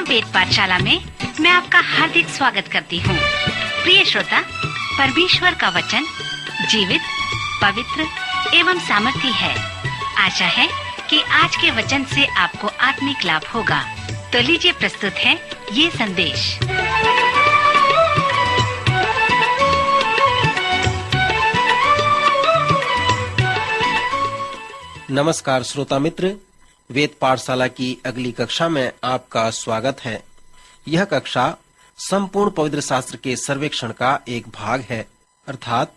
वेद पाठशाला में मैं आपका हार्दिक स्वागत करती हूँ। प्रिय श्रोता, परमेश्वर का वचन जीवित, पवित्र एवं सामर्थी है। आशा है कि आज के वचन से आपको आत्मिक लाभ होगा। तो लीजिए प्रस्तुत है ये संदेश। नमस्कार श्रोता मित्र, वेद पाठशाला की अगली कक्षा में आपका स्वागत है। यह कक्षा संपूर्ण पवित्र शास्त्र के सर्वेक्षण का एक भाग है, अर्थात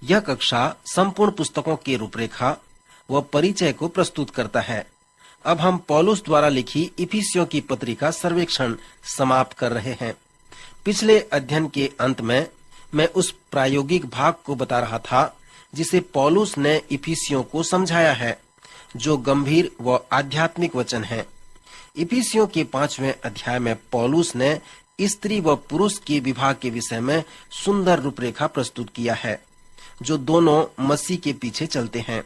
यह कक्षा संपूर्ण पुस्तकों की रूपरेखा व परिचय को प्रस्तुत करता है। अब हम पौलुस द्वारा लिखी इफिसियों की पत्री का सर्वेक्षण समाप्त कर रहे हैं। पिछले अध्ययन के अंत में मैं उस प्रायोगिक भाग को बता रहा था जिसे पौलुस ने इफिसियों को समझाया है, जो गंभीर व आध्यात्मिक वचन है। इफिसियों के 5वें अध्याय में पौलुस ने स्त्री व पुरुष के विवाह के विषय में सुंदर रूपरेखा प्रस्तुत किया है, जो दोनों मसीह के पीछे चलते हैं।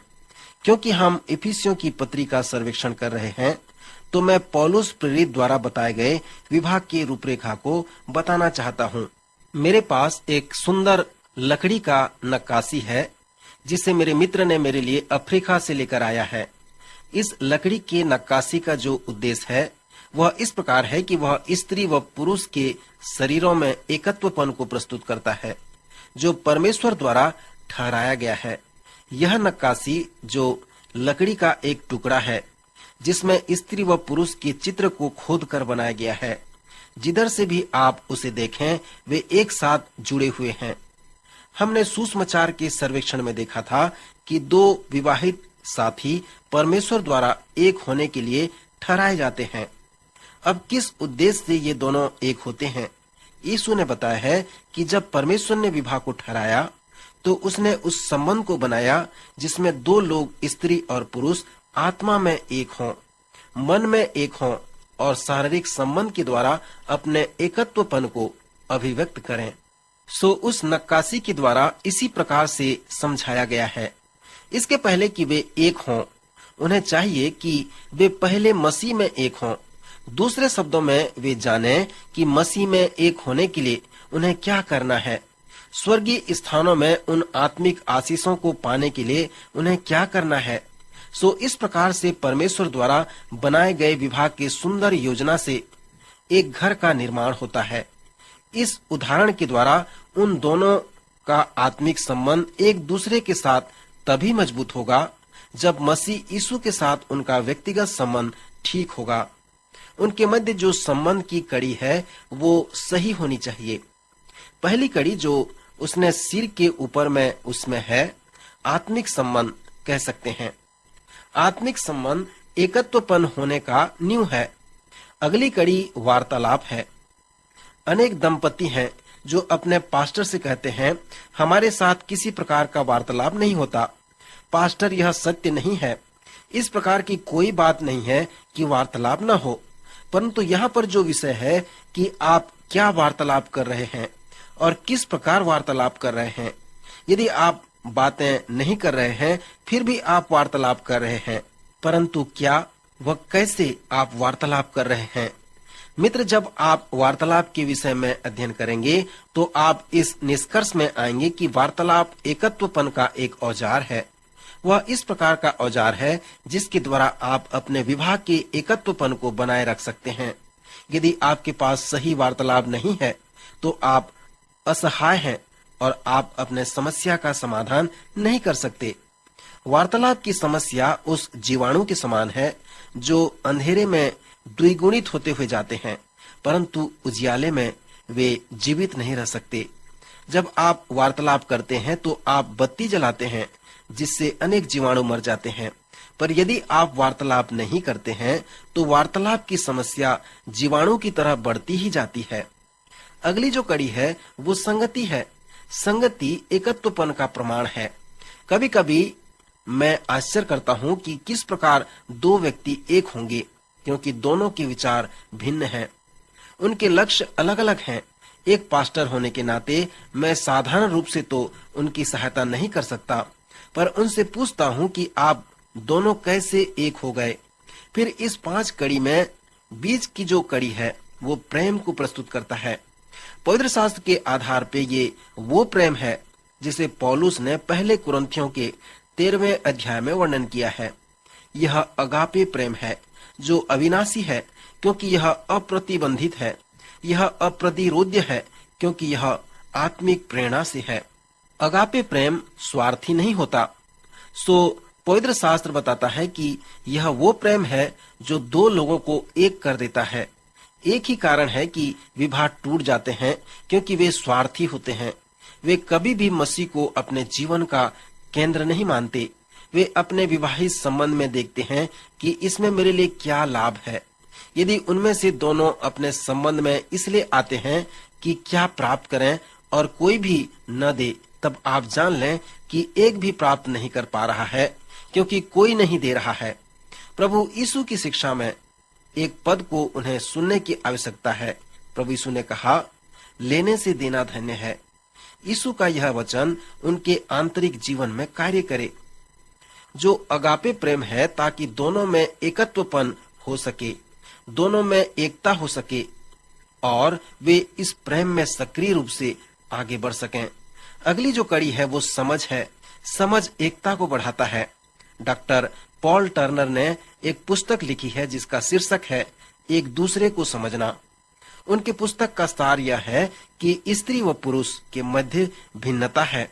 क्योंकि हम इफिसियों की पत्री का सर्वेक्षण कर रहे हैं, तो मैं पौलुस प्रेरित द्वारा बताए गए विवाह की रूपरेखा को बताना चाहता हूँ। मेरे पास एक सुंदर लकड़ी का नक्काशी है, जिसे मेरे मित्र ने मेरे लिए अफ्रीका से लेकर आया है। इस लकड़ी के नक्काशी का जो उद्देश्य है वह इस प्रकार है कि वह स्त्री व पुरुष के शरीरों में एकत्वपन को प्रस्तुत करता है, जो परमेश्वर द्वारा ठहराया गया है। यह नक्काशी जो लकड़ी का एक टुकड़ा है, जिसमें स्त्री व पुरुष के चित्र को खोद कर बनाया गया है। जिधर से भी आप उसे देखें, वे एक साथ जुड़े हुए हैं। हमने सुसमाचार के सर्वेक्षण में देखा था कि दो विवाहित साथी परमेश्वर द्वारा एक होने के लिए ठहराए जाते हैं। अब किस उद्देश्य से ये दोनों एक होते हैं? यीशु ने बताया है कि जब परमेश्वर ने विवाह को ठहराया, तो उसने उस संबंध को बनाया जिसमें दो लोग, स्त्री और पुरुष, आत्मा में एक हों, मन में एक हों और शारीरिक संबंध के द्वारा अपने एकत्वपन को अभिव्यक्त करें। सो उस नक्काशी के द्वारा इसी प्रकार से समझाया गया है। इसके पहले कि वे एक हों, उन्हें चाहिए कि वे पहले मसीह में एक हों। दूसरे शब्दों में वे जानें कि मसीह में एक होने के लिए उन्हें क्या करना है। स्वर्गीय स्थानों में उन आत्मिक आशीषों को पाने के लिए उन्हें क्या करना है। सो इस प्रकार से परमेश्वर द्वारा बनाए गए विवाह की सुंदर योजना से एक घर का निर्माण होता है। इस उदाहरण के द्वारा उन दोनों का आत्मिक संबंध एक दूसरे के साथ तभी मजबूत होगा जब मसीह यीशु के साथ उनका व्यक्तिगत संबंध ठीक होगा। उनके मध्य जो संबंध की कड़ी है वो सही होनी चाहिए। पहली कड़ी जो उसने सिर के ऊपर में उसमें है, आत्मिक संबंध कह सकते हैं। आत्मिक संबंध एकत्वपन होने का नींव है। अगली कड़ी वार्तालाप है। अनेक दंपति हैं जो अपने पास्टर से कहते हैं, हमारे साथ किसी प्रकार का वार्तालाप नहीं होता। पास्टर, यह सत्य नहीं है। इस प्रकार की कोई बात नहीं है कि वार्तालाप न हो, परंतु यहाँ पर जो विषय है कि आप क्या वार्तालाप कर रहे हैं और किस प्रकार वार्तालाप कर रहे हैं। यदि आप बातें नहीं कर रहे हैं, फिर भी आप वार्तालाप कर रहे हैं, परंतु क्या वह कैसे आप वार्तालाप कर रहे हैं। मित्र, जब आप वार्तालाप के विषय में अध्ययन करेंगे तो आप इस निष्कर्ष में आएंगे कि वार्तालाप एकत्वपन का एक औजार है। वह इस प्रकार का औजार है जिसके द्वारा आप अपने विवाह के एकत्वपन को बनाए रख सकते हैं। यदि आपके पास सही वार्तालाप नहीं है तो आप असहाय हैं और आप अपने समस्या का समाधान नहीं कर सकते। वार्तालाप की समस्या उस जीवाणु के समान है जो अंधेरे में द्विगुणित होते हुए जाते हैं, परंतु उजियाले में वे जीवित नहीं रह सकते। जब आप वार्तालाप करते हैं तो आप बत्ती जलाते हैं, जिससे अनेक जीवाणु मर जाते हैं। पर यदि आप वार्तालाप नहीं करते हैं तो वार्तालाप की समस्या जीवाणु की तरह बढ़ती ही जाती है। अगली जो कड़ी है वो संगति है। संगति एकत्वपन का प्रमाण है। कभी कभी मैं आश्चर्य करता हूँ कि किस प्रकार दो व्यक्ति एक होंगे, क्योंकि दोनों के विचार भिन्न हैं, उनके लक्ष्य अलग अलग हैं। एक पास्टर होने के नाते मैं साधारण रूप से तो उनकी सहायता नहीं कर सकता, पर उनसे पूछता हूँ कि आप दोनों कैसे एक हो गए। फिर इस 5 कड़ी में बीच की जो कड़ी है वो प्रेम को प्रस्तुत करता है। पवित्र शास्त्र के आधार पे ये वो प्रेम है जिसे पौलुस ने पहले कुरिन्थियों के 13वें अध्याय में वर्णन किया है। यह अगापे प्रेम है जो अविनाशी है क्योंकि यह अप्रतिबंधित है। यह अप्रतिरोध्य है क्योंकि यह आत्मिक प्रेरणा से है। अगापे प्रेम स्वार्थी नहीं होता। सो पवित्र शास्त्र बताता है कि यह वो प्रेम है जो दो लोगों को एक कर देता है। एक ही कारण है कि विवाह टूट जाते हैं क्योंकि वे स्वार्थी होते हैं। वे कभी भी मसीह को अपने जीवन का केंद्र नहीं मानते। वे अपने विवाहित संबंध में देखते हैं कि इसमें मेरे लिए क्या लाभ है। यदि उनमें से दोनों अपने संबंध में इसलिए आते हैं कि क्या प्राप्त करें और कोई भी न दे, तब आप जान लें कि एक भी प्राप्त नहीं कर पा रहा है क्योंकि कोई नहीं दे रहा है। प्रभु यीशु की शिक्षा में एक पद को उन्हें सुनने की आवश्यकता है। प्रभु यीशु ने कहा, लेने से देना धन्य है। यीशु का यह वचन उनके आंतरिक जीवन में कार्य करे जो अगापे प्रेम है, ताकि दोनों में एकत्वपन हो सके, दोनों में एकता हो सके और वे इस प्रेम में सक्रिय रूप से आगे बढ़ सकें। अगली जो कड़ी है वो समझ है। समझ एकता को बढ़ाता है। डॉक्टर पॉल टर्नर ने एक पुस्तक लिखी है जिसका शीर्षक है एक दूसरे को समझना। उनके पुस्तक का सार यह है कि स्त्री व पुरुष के मध्य भिन्नता है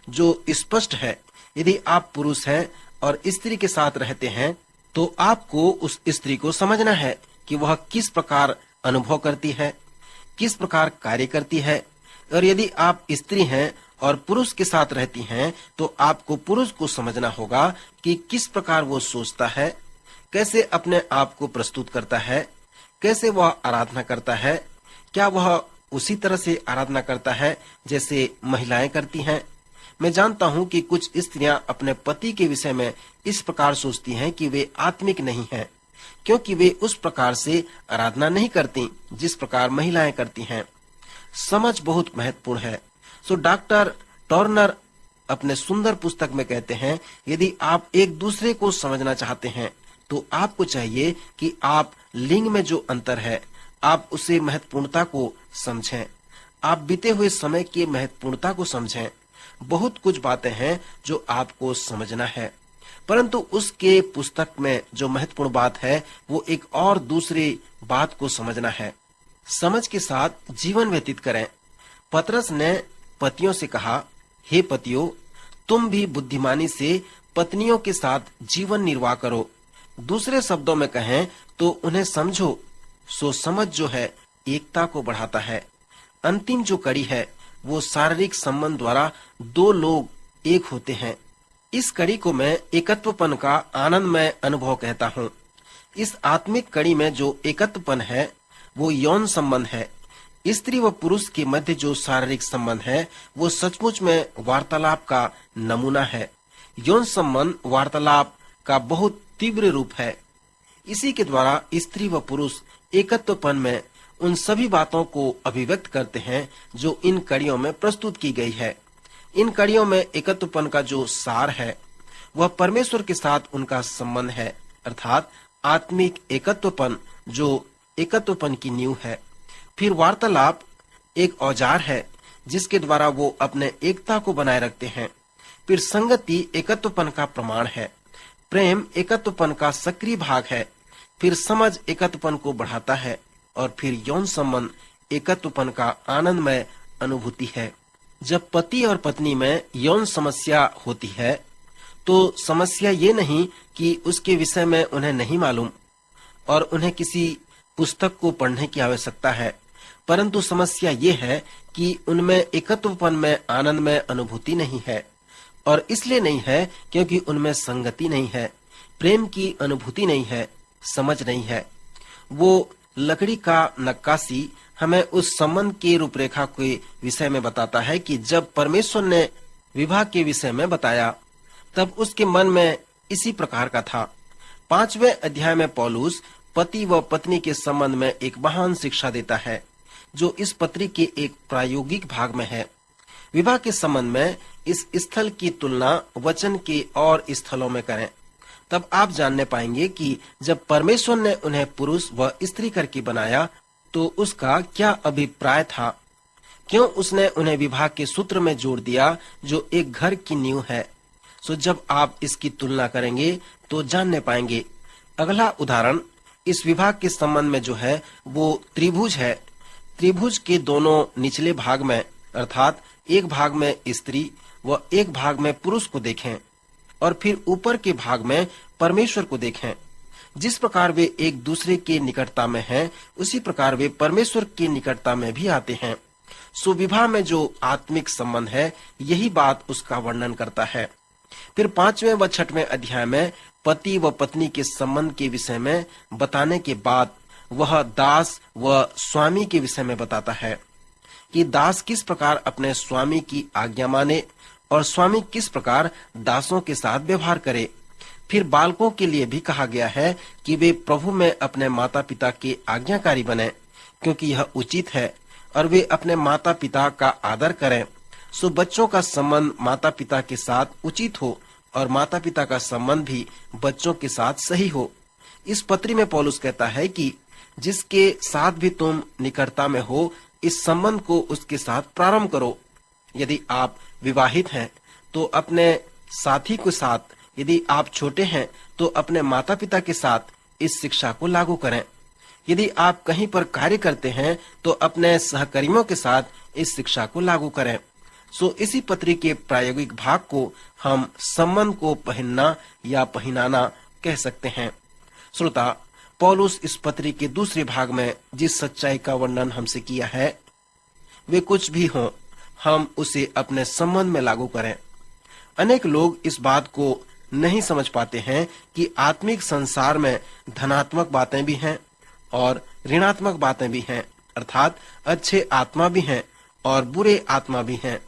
जो स्पष्ट है। यदि आप पुरुष हैं और स्त्री के साथ रहते हैं तो आपको उस स्त्री को समझना है कि वह किस प्रकार अनुभव करती है, किस प्रकार कार्य करती है। और यदि आप स्त्री हैं और पुरुष के साथ रहती हैं तो आपको पुरुष को समझना होगा कि किस प्रकार वो सोचता है, कैसे अपने आप को प्रस्तुत करता है, कैसे वह आराधना करता है। क्या वह उसी तरह से आराधना करता है जैसे महिलाएं करती हैं? मैं जानता हूं कि कुछ स्त्रियां अपने पति के विषय में इस प्रकार सोचती हैं कि वे आत्मिक नहीं हैं क्योंकि वे उस प्रकार से आराधना नहीं करती जिस प्रकार महिलाएं करती हैं। समझ बहुत महत्वपूर्ण है। सो डॉक्टर टर्नर अपने सुंदर पुस्तक में कहते हैं, यदि आप एक दूसरे को समझना चाहते हैं तो आपको चाहिए कि आप लिंग में जो अंतर है आप उसे महत्वपूर्णता को समझें। आप बीते हुए समय की महत्वपूर्णता को समझें। बहुत कुछ बातें हैं जो आपको समझना है, परंतु उसके पुस्तक में जो महत्वपूर्ण बात है वो एक और दूसरी बात को समझना है। समझ के साथ जीवन व्यतीत करें। पतरस ने पतियों से कहा, हे पतियों, तुम भी बुद्धिमानी से पत्नियों के साथ जीवन निर्वाह करो। दूसरे शब्दों में कहें तो उन्हें समझो। सो समझ जो है एकता को बढ़ाता है। अंतिम जो कड़ी है वो शारीरिक संबंध द्वारा दो लोग एक होते हैं। इस कड़ी को मैं एकत्वपन का आनंदमय अनुभव कहता हूँ। इस आत्मिक कड़ी में जो एकत्वपन है वो यौन संबंध है। स्त्री व पुरुष के मध्य जो शारीरिक संबंध है वो सचमुच में वार्तालाप का नमूना है। यौन संबंध वार्तालाप का बहुत तीव्र रूप है। इसी के द्वारा स्त्री व पुरुष एकत्वपन में उन सभी बातों को अभिव्यक्त करते हैं जो इन कड़ियों में प्रस्तुत की गई है। इन कड़ियों में एकत्वपन का जो सार है वह परमेश्वर के साथ उनका संबंध है, अर्थात आत्मिक एकत्वपन जो एकत्वपन की नींव है। फिर वार्तालाप एक औजार है जिसके द्वारा वो अपने एकता को बनाए रखते हैं। फिर संगति एकत्वपन का प्रमाण है। प्रेम एकत्वपन का सक्रिय भाग है। फिर समझ एकत्वपन को बढ़ाता है और फिर यौन संबंध एकत्वपन का आनंदमय अनुभूति है। जब पति और पत्नी में यौन समस्या होती है तो समस्या ये नहीं कि उसके विषय में उन्हें नहीं मालूम और उन्हें किसी पुस्तक को पढ़ने की आवश्यकता है, परंतु समस्या ये है कि उनमें एकत्वपन में आनंदमय अनुभूति नहीं है। और इसलिए नहीं है क्योंकि उनमें संगति नहीं है, प्रेम की अनुभूति नहीं है, समझ नहीं है। वो लकड़ी का नक्काशी हमें उस संबंध की रूपरेखा के विषय में बताता है कि जब परमेश्वर ने विवाह के विषय में बताया तब उसके मन में इसी प्रकार का था। 5वें अध्याय में पौलुस पति व पत्नी के संबंध में एक महान शिक्षा देता है जो इस पत्री के एक प्रायोगिक भाग में है। विवाह के संबंध में इस स्थल की तुलना वचन के और स्थलों में करें, तब आप जानने पाएंगे कि जब परमेश्वर ने उन्हें पुरुष व स्त्री करके बनाया तो उसका क्या अभिप्राय था? क्यों उसने उन्हें विवाह के सूत्र में जोड़ दिया जो एक घर की नींव है? सो जब आप इसकी तुलना करेंगे तो जानने पाएंगे। अगला उदाहरण इस विवाह के संबंध में जो है वो त्रिभुज है। त्रिभुज के दोनों निचले भाग में अर्थात एक भाग में स्त्री व एक भाग में पुरुष को देखें और फिर ऊपर के भाग में परमेश्वर को देखें। जिस प्रकार वे एक दूसरे के निकटता में हैं, उसी प्रकार वे परमेश्वर की निकटता में भी आते हैं। सो विवाह में जो आत्मिक संबंध है, यही बात उसका वर्णन करता है। फिर 5वें व 6वें अध्याय में पति व पत्नी के संबंध के विषय में बताने के बाद वह दास व स्वामी के विषय में बताता है कि दास किस प्रकार अपने स्वामी की आज्ञा माने और स्वामी किस प्रकार दासों के साथ व्यवहार करे। फिर बालकों के लिए भी कहा गया है कि वे प्रभु में अपने माता पिता के आज्ञाकारी बने, क्योंकि यह उचित है, और वे अपने माता पिता का आदर करें। सो बच्चों का संबंध माता पिता के साथ उचित हो और माता पिता का संबंध भी बच्चों के साथ सही हो। इस पत्री में पौलुस कहता है कि जिसके साथ भी तुम निकटता में हो, इस संबंध को उसके साथ प्रारंभ करो। यदि आप विवाहित हैं तो अपने साथी के साथ, यदि आप छोटे हैं तो अपने माता पिता के साथ इस शिक्षा को लागू करें। यदि आप कहीं पर कार्य करते हैं तो अपने सहकर्मियों के साथ इस शिक्षा को लागू करें। सो इसी पत्री के प्रायोगिक भाग को हम संबंध को पहनना या पहनाना कह सकते हैं। श्रोता, पौलुस इस पत्री के दूसरे भाग में जिस सच्चाई का वर्णन हमसे किया है, वे कुछ भी हों, हम उसे अपने संबंध में लागू करें। अनेक लोग इस बात को नहीं समझ पाते हैं कि आत्मिक संसार में धनात्मक बातें भी हैं और ऋणात्मक बातें भी हैं, अर्थात अच्छे आत्मा भी हैं और बुरे आत्मा भी हैं।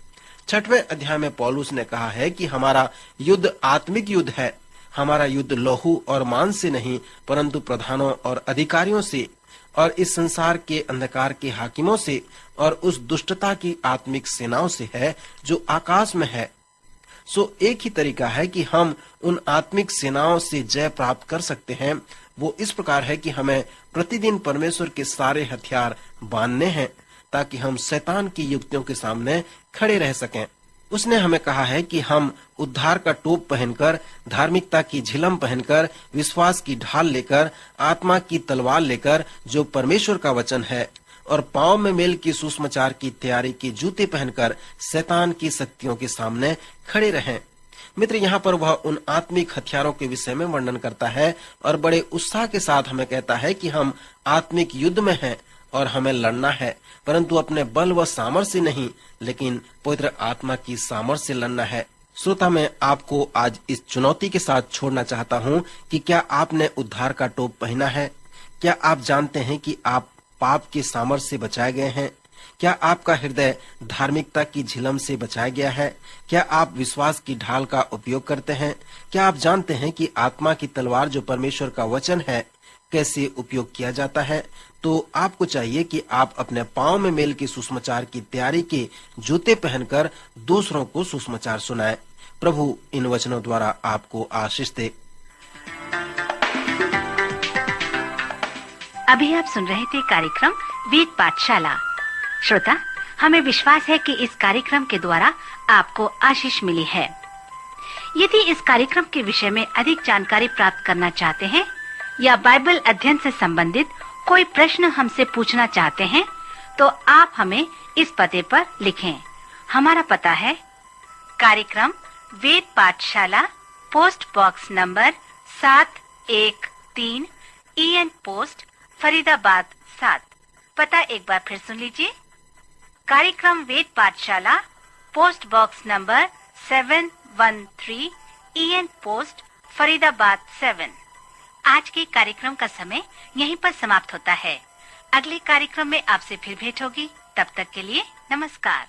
6वें अध्याय में पौलुस ने कहा है कि हमारा युद्ध आत्मिक युद्ध है। हमारा युद्ध लहू और मांस से नहीं, परंतु प्रधानों और अधिकारियों से और इस संसार के अंधकार के हाकिमों से और उस दुष्टता की आत्मिक सेनाओं से है जो आकाश में है। सो एक ही तरीका है कि हम उन आत्मिक सेनाओं से जय प्राप्त कर सकते हैं। वो इस प्रकार है कि हमें प्रतिदिन परमेश्वर के सारे हथियार बांधने हैं ताकि हम शैतान की युक्तियों के सामने खड़े रह सकें। उसने हमें कहा है कि हम उद्धार का टोप पहनकर, धार्मिकता की झिलम पहनकर, विश्वास की ढाल लेकर, आत्मा की तलवार लेकर जो परमेश्वर का वचन है, और पांव में मेल की सुसमाचार की तैयारी के जूते पहनकर शैतान की शक्तियों के सामने खड़े रहें। मित्र, यहाँ पर वह उन आत्मिक हथियारों के विषय में वर्णन करता है और बड़े उत्साह के साथ हमें कहता है कि हम आत्मिक युद्ध में हैं और हमें लड़ना है, परंतु अपने बल व सामर्थ्य से नहीं, लेकिन पवित्र आत्मा की सामर्थ्य से लड़ना है। श्रोता, मैं आपको आज इस चुनौती के साथ छोड़ना चाहता हूँ कि क्या आपने उद्धार का टोप पहना है? क्या आप जानते हैं कि आप पाप के सामर्थ्य से बचाए गए हैं? क्या आपका हृदय धार्मिकता की झिलम से बचाया गया है? क्या आप विश्वास की ढाल का उपयोग करते हैं? क्या आप जानते हैं कि आत्मा की तलवार जो परमेश्वर का वचन है कैसे उपयोग किया जाता है? तो आपको चाहिए कि आप अपने पांव में मेल के सुसमाचार की तैयारी के जूते पहनकर दूसरों को सुसमाचार सुनाएं। प्रभु इन वचनों द्वारा आपको आशीष दे। अभी आप सुन रहे थे कार्यक्रम वेद पाठशाला। श्रोता, हमें विश्वास है कि इस कार्यक्रम के द्वारा आपको आशीष मिली है। यदि इस कार्यक्रम के विषय में अधिक जानकारी प्राप्त करना चाहते हैं या बाइबल अध्ययन से संबंधित कोई प्रश्न हमसे पूछना चाहते हैं, तो आप हमें इस पते पर लिखें। हमारा पता है कार्यक्रम वेद पाठशाला, post box number 713, EN post, Faridabad 7। पता एक बार फिर सुन लीजिए। कार्यक्रम वेद पाठशाला, post box number 713, EN post, Faridabad 7। आज के कार्यक्रम का समय यहीं पर समाप्त होता है। अगले कार्यक्रम में आपसे फिर भेंट होगी। तब तक के लिए नमस्कार।